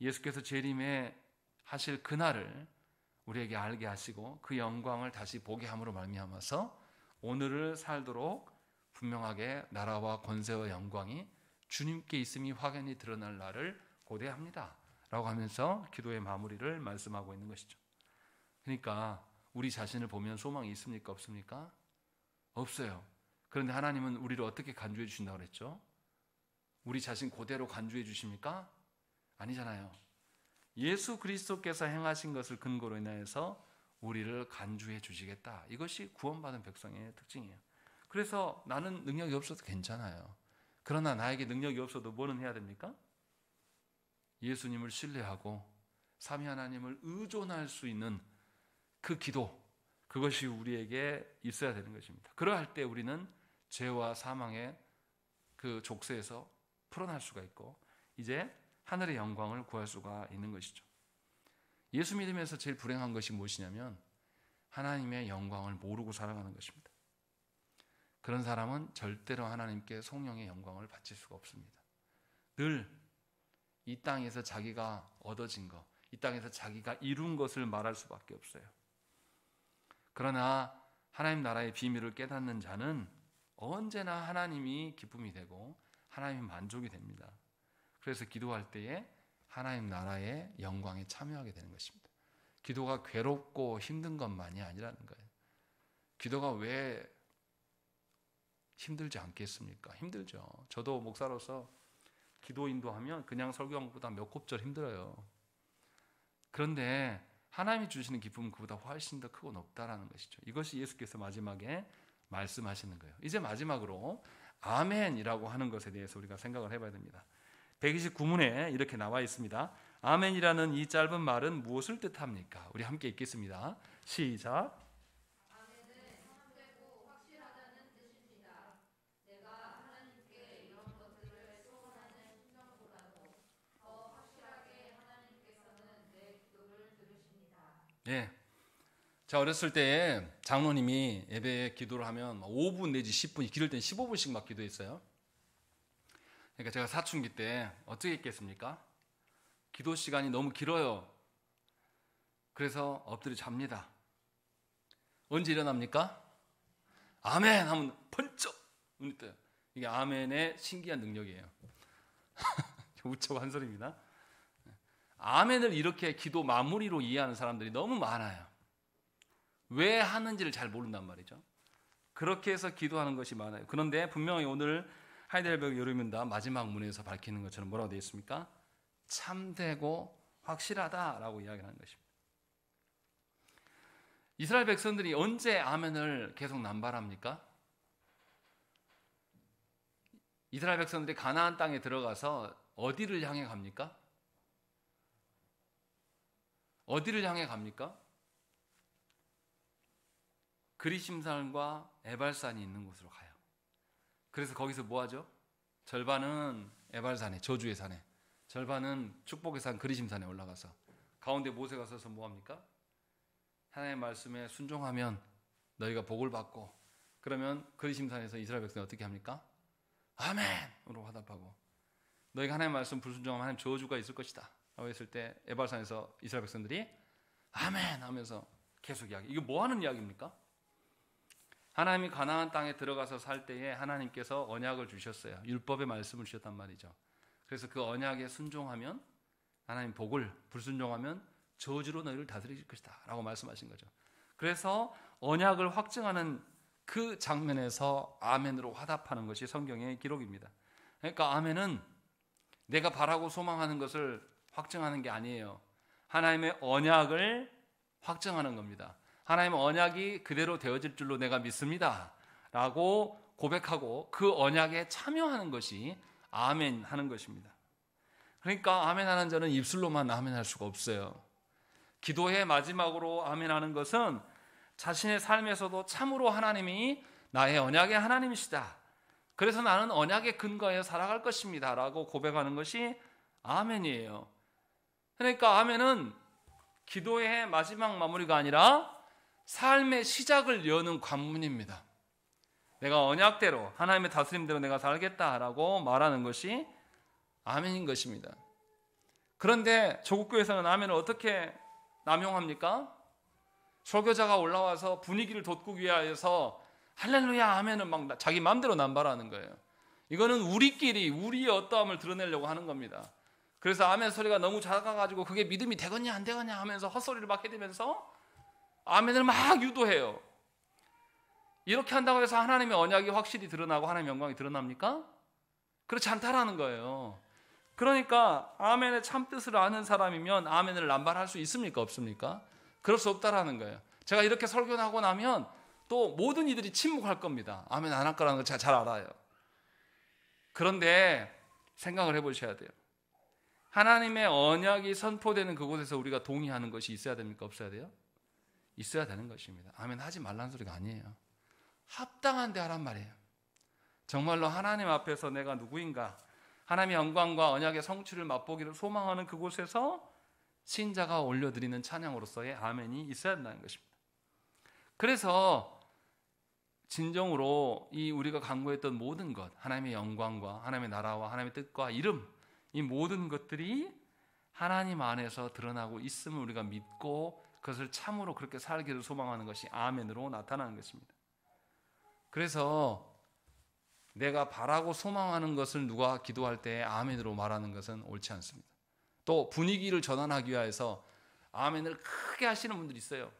예수께서 재림에 하실 그날을 우리에게 알게 하시고 그 영광을 다시 보게 함으로 말미암아서 오늘을 살도록 분명하게 나라와 권세와 영광이 주님께 있음이 확연히 드러날 날을 고대합니다 라고 하면서 기도의 마무리를 말씀하고 있는 것이죠. 그러니까 우리 자신을 보면 소망이 있습니까? 없습니까? 없어요. 그런데 하나님은 우리를 어떻게 간주해 주신다고 그랬죠? 우리 자신 그대로 간주해 주십니까? 아니잖아요. 예수 그리스도께서 행하신 것을 근거로 인하여서 우리를 간주해 주시겠다. 이것이 구원받은 백성의 특징이에요. 그래서 나는 능력이 없어도 괜찮아요. 그러나 나에게 능력이 없어도 뭐는 해야 됩니까? 예수님을 신뢰하고 삼위 하나님을 의존할 수 있는 그 기도, 그것이 우리에게 있어야 되는 것입니다. 그러할 때 우리는 죄와 사망의 그 족쇄에서 풀어날 수가 있고 이제 하늘의 영광을 구할 수가 있는 것이죠. 예수 믿으면서 제일 불행한 것이 무엇이냐면 하나님의 영광을 모르고 살아가는 것입니다. 그런 사람은 절대로 하나님께 성령의 영광을 바칠 수가 없습니다. 늘 이 땅에서 자기가 얻어진 것, 이 땅에서 자기가 이룬 것을 말할 수밖에 없어요. 그러나 하나님 나라의 비밀을 깨닫는 자는 언제나 하나님이 기쁨이 되고 하나님이 만족이 됩니다. 그래서 기도할 때에 하나님 나라의 영광에 참여하게 되는 것입니다. 기도가 괴롭고 힘든 것만이 아니라는 거예요. 기도가 왜 힘들지 않겠습니까? 힘들죠. 저도 목사로서 기도 인도하면 그냥 설교하기보다 몇 곱절 힘들어요. 그런데 하나님이 주시는 기쁨은 그보다 훨씬 더 크고 높다라는 것이죠. 이것이 예수께서 마지막에 말씀하시는 거예요. 이제 마지막으로 아멘이라고 하는 것에 대해서 우리가 생각을 해봐야 됩니다. 129문에 이렇게 나와 있습니다. 아멘이라는 이 짧은 말은 무엇을 뜻합니까? 우리 함께 읽겠습니다. 시작. 아멘은 참되고 확실하다는 뜻입니다. 내가 하나님께 이런 것들을 소원하는 심정보다도 더 확실하게 하나님께서는 내 기도를 들으십니다. 예. 자, 어렸을 때 장로님이 예배에 기도를 하면 5분 내지 10분, 기를 땐 15분씩 막 기도했어요. 그러니까 제가 사춘기 때 어떻게 했겠습니까? 기도 시간이 너무 길어요. 그래서 엎드려 잡니다. 언제 일어납니까? 아멘 하면 번쩍 눈이 떠요. 이게 아멘의 신기한 능력이에요. 우쩍 한 소리입니다. 아멘을 이렇게 기도 마무리로 이해하는 사람들이 너무 많아요. 왜 하는지를 잘 모른단 말이죠. 그렇게 해서 기도하는 것이 많아요. 그런데 분명히 오늘 하이델베르그 요르민다 마지막 문에서 밝히는 것처럼 뭐라고 되어 있습니까? 참되고 확실하다라고 이야기하는 것입니다. 이스라엘 백성들이 언제 아멘을 계속 남발합니까? 이스라엘 백성들이 가나안 땅에 들어가서 어디를 향해 갑니까? 어디를 향해 갑니까? 그리심산과 에발산이 있는 곳으로 가요. 그래서 거기서 뭐 하죠? 절반은 에발산에, 저주의 산에, 절반은 축복의 산 그리심산에 올라가서 가운데 모세가 서서 뭐 합니까? 하나님의 말씀에 순종하면 너희가 복을 받고, 그러면 그리심산에서 이스라엘 백성이 어떻게 합니까? 아멘으로 화답하고, 너희가 하나님의 말씀 불순종하면 하나님 저주가 있을 것이다 라고 했을 때 에발산에서 이스라엘 백성들이 아멘 하면서 계속 이야기. 이거 뭐 하는 이야기입니까? 하나님이 가나안 땅에 들어가서 살 때에 하나님께서 언약을 주셨어요. 율법의 말씀을 주셨단 말이죠. 그래서 그 언약에 순종하면 하나님 복을, 불순종하면 저주로 너희를 다스리실 것이다 라고 말씀하신 거죠. 그래서 언약을 확증하는 그 장면에서 아멘으로 화답하는 것이 성경의 기록입니다. 그러니까 아멘은 내가 바라고 소망하는 것을 확증하는 게 아니에요. 하나님의 언약을 확증하는 겁니다. 하나님의 언약이 그대로 되어질 줄로 내가 믿습니다 라고 고백하고 그 언약에 참여하는 것이 아멘 하는 것입니다. 그러니까 아멘 하는 자는 입술로만 아멘 할 수가 없어요. 기도의 마지막으로 아멘 하는 것은 자신의 삶에서도 참으로 하나님이 나의 언약의 하나님이시다, 그래서 나는 언약의 근거에 살아갈 것입니다 라고 고백하는 것이 아멘이에요. 그러니까 아멘은 기도의 마지막 마무리가 아니라 삶의 시작을 여는 관문입니다. 내가 언약대로 하나님의 다스림대로 내가 살겠다라고 말하는 것이 아멘인 것입니다. 그런데 조국교회에서는 아멘을 어떻게 남용합니까? 설교자가 올라와서 분위기를 돋구기 위해서 할렐루야 아멘을 막 자기 마음대로 남발하는 거예요. 이거는 우리끼리 우리의 어떠함을 드러내려고 하는 겁니다. 그래서 아멘 소리가 너무 작아가지고 그게 믿음이 되겠냐 안 되겠냐 하면서 헛소리를 막 해대면서 아멘을 막 유도해요. 이렇게 한다고 해서 하나님의 언약이 확실히 드러나고 하나님의 영광이 드러납니까? 그렇지 않다라는 거예요. 그러니까 아멘의 참뜻을 아는 사람이면 아멘을 남발할 수 있습니까? 없습니까? 그럴 수 없다라는 거예요. 제가 이렇게 설교하고 나면 또 모든 이들이 침묵할 겁니다. 아멘 안 할 거라는 걸 제가 잘 알아요. 그런데 생각을 해보셔야 돼요. 하나님의 언약이 선포되는 그곳에서 우리가 동의하는 것이 있어야 됩니까? 없어야 돼요? 있어야 되는 것입니다. 아멘 하지 말라는 소리가 아니에요. 합당한 데 하란 말이에요. 정말로 하나님 앞에서 내가 누구인가, 하나님의 영광과 언약의 성취를 맛보기를 소망하는 그곳에서 신자가 올려드리는 찬양으로서의 아멘이 있어야 된다는 것입니다. 그래서 진정으로 이 우리가 간구했던 모든 것, 하나님의 영광과 하나님의 나라와 하나님의 뜻과 이름, 이 모든 것들이 하나님 안에서 드러나고 있음을 우리가 믿고 그것을 참으로 그렇게 살기를 소망하는 것이 아멘으로 나타나는 것입니다. 그래서 내가 바라고 소망하는 것을 누가 기도할 때 아멘으로 말하는 것은 옳지 않습니다. 또 분위기를 전환하기 위해서 아멘을 크게 하시는 분들이 있어요.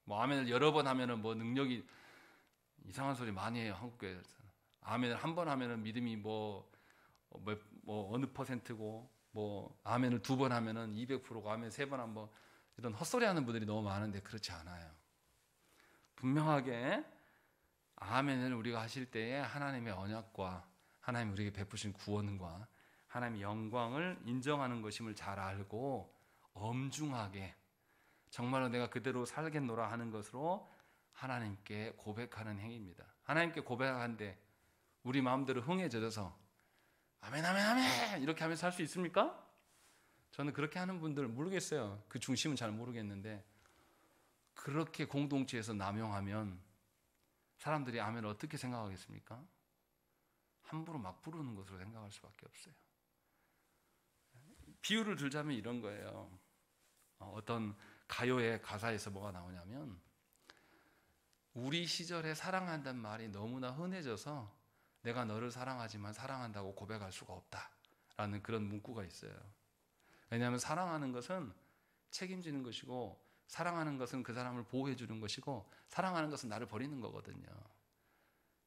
뭐 아멘을 여러 번 하면은 뭐 능력이, 이상한 소리 많이 해요. 한국교회에서는 아멘을 한 번 하면은 믿음이 뭐 어느 퍼센트고, 뭐 아멘을 두 번 하면은 200%고 아멘 세 번 하면 뭐 이런 헛소리 하는 분들이 너무 많은데 그렇지 않아요. 분명하게 아멘을 우리가 하실 때에 하나님의 언약과 하나님 우리에게 베푸신 구원과 하나님의 영광을 인정하는 것임을 잘 알고 엄중하게 정말로 내가 그대로 살겠노라 하는 것으로 하나님께 고백하는 행위입니다. 하나님께 고백하는데 우리 마음대로 흥에 젖어서 아멘 아멘 아멘 이렇게 하면서 할 수 있습니까? 저는 그렇게 하는 분들 모르겠어요. 그 중심은 잘 모르겠는데 그렇게 공동체에서 남용하면 사람들이 아멘을 어떻게 생각하겠습니까? 함부로 막 부르는 것으로 생각할 수밖에 없어요. 비유를 들자면 이런 거예요. 어떤 가요의 가사에서 뭐가 나오냐면 우리 시절에 사랑한다는 말이 너무나 흔해져서 내가 너를 사랑하지만 사랑한다고 고백할 수가 없다라는 그런 문구가 있어요. 왜냐하면 사랑하는 것은 책임지는 것이고 사랑하는 것은 그 사람을 보호해 주는 것이고 사랑하는 것은 나를 버리는 거거든요.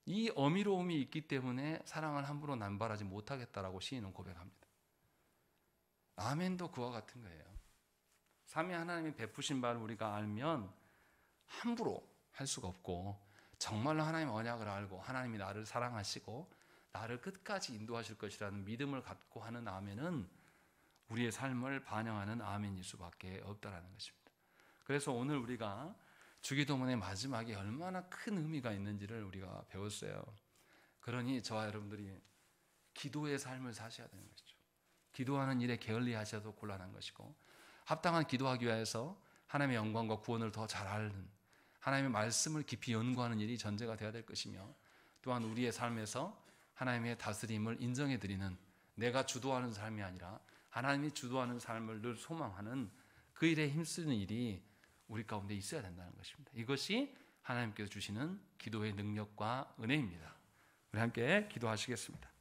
이 어미로움이 있기 때문에 사랑을 함부로 남발하지 못하겠다라고 시인은 고백합니다. 아멘도 그와 같은 거예요. 삼위 하나님이 베푸신 바를 우리가 알면 함부로 할 수가 없고 정말로 하나님의 언약을 알고 하나님이 나를 사랑하시고 나를 끝까지 인도하실 것이라는 믿음을 갖고 하는 아멘은 우리의 삶을 반영하는 아멘일 수밖에 없다라는 것입니다. 그래서 오늘 우리가 주기도문의 마지막에 얼마나 큰 의미가 있는지를 우리가 배웠어요. 그러니 저와 여러분들이 기도의 삶을 사셔야 되는 것이죠. 기도하는 일에 게을리하셔도 곤란한 것이고 합당한 기도하기 위해서 하나님의 영광과 구원을 더 잘 아는 하나님의 말씀을 깊이 연구하는 일이 전제가 되어야 될 것이며 또한 우리의 삶에서 하나님의 다스림을 인정해 드리는 내가 주도하는 삶이 아니라 하나님이 주도하는 삶을 늘 소망하는 그 일에 힘쓰는 일이 우리 가운데 있어야 된다는 것입니다. 이것이 하나님께서 주시는 기도의 능력과 은혜입니다. 우리 함께 기도하시겠습니다.